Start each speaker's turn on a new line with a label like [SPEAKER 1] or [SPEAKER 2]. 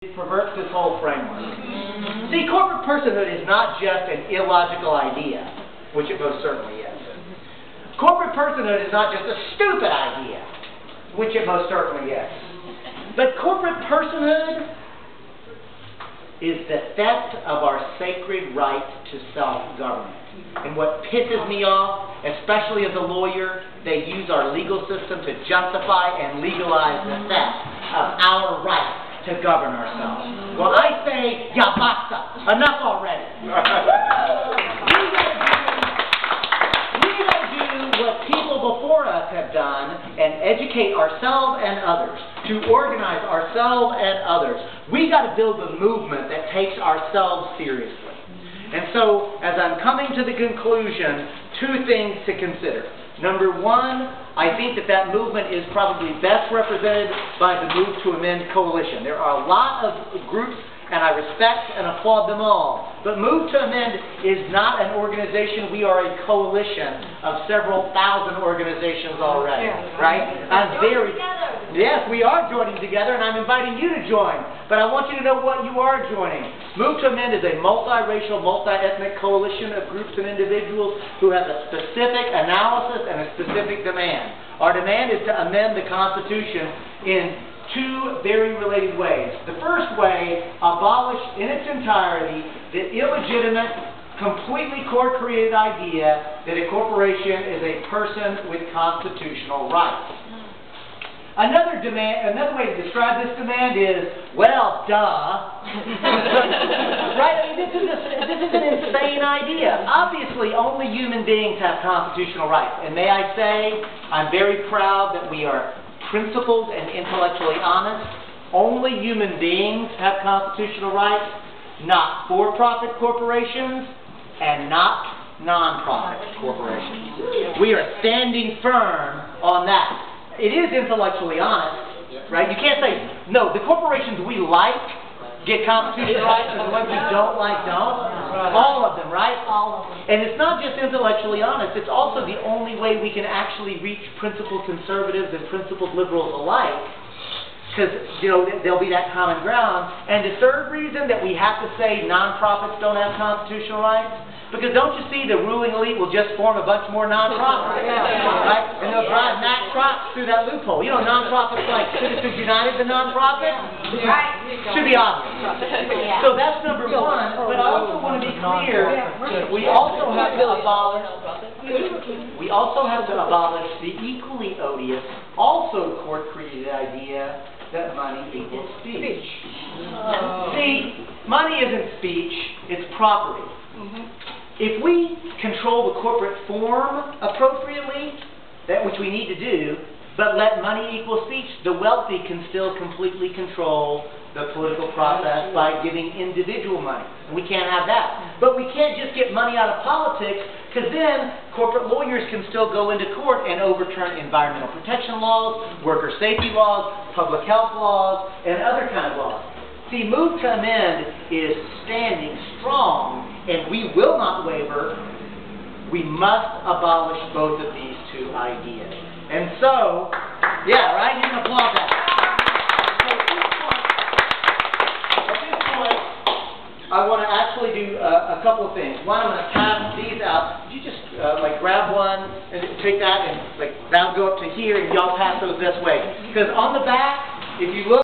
[SPEAKER 1] It perverts this whole framework. See, corporate personhood is not just an illogical idea, which it most certainly is. Corporate personhood is not just a stupid idea, which it most certainly is. But corporate personhood is the theft of our sacred right to self-government. And what pisses me off, especially as a lawyer, they use our legal system to justify and legalize the theft of our right to govern ourselves. Well, I say, ya basta, enough already. We gotta do what people before us have done and educate ourselves and others, to organize ourselves and others. We gotta build a movement that takes ourselves seriously. And so, as I'm coming to the conclusion, two things to consider. Number one, I think that movement is probably best represented by the Move to Amend coalition. There are a lot of groups, and I respect and applaud them all. But Move to Amend is not an organization. We are a coalition of several thousand organizations already, right? Yes, we are joining together, and I'm inviting you to join. But I want you to know what you are joining. Move to Amend is a multiracial, multi-ethnic coalition of groups and individuals who have a specific analysis and a specific demand. Our demand is to amend the Constitution in two very related ways. The first way, abolish in its entirety the illegitimate, completely court-created idea that a corporation is a person with constitutional rights. Another way to describe this demand is, well, duh. Right? I mean, this is an insane idea. Obviously, only human beings have constitutional rights. And may I say, I'm very proud that we are principled and intellectually honest. Only human beings have constitutional rights, not for-profit corporations and not non-profit corporations. We are standing firm on that. It is intellectually honest, right? You can't say, no, the corporations we like get constitutional rights and the ones we don't like don't. All of them, right? All of them. And it's not just intellectually honest, it's also the only way we can actually reach principled conservatives and principled liberals alike, because, you know, there'll be that common ground. And the third reason that we have to say nonprofits don't have constitutional rights, because don't you see the ruling elite will just form a bunch more nonprofits, right? And they'll drive Mack trucks through that loophole. You know, nonprofits like Citizens United, the nonprofit, should be obvious. So that's number one. But I also want to be clear, we also have to abolish the equally odious, also court-created idea that money equals speech. See, money isn't speech, it's property. If we control the corporate form appropriately, which we need to do, but let money equal speech, the wealthy can still completely control the political process by giving individual money. And we can't have that. But we can't just get money out of politics, because then corporate lawyers can still go into court and overturn environmental protection laws, worker safety laws, public health laws, and other kind of laws. See, Move to Amend is standing strong, and we will not waver. We must abolish both of these two ideas. And so, yeah, right? You can applaud that. So at this point, I want to actually do a couple of things. One, I'm going to pass these out. Could you just like grab one and take that and like that'll go up to here, and y'all pass those this way. Because on the back, if you look.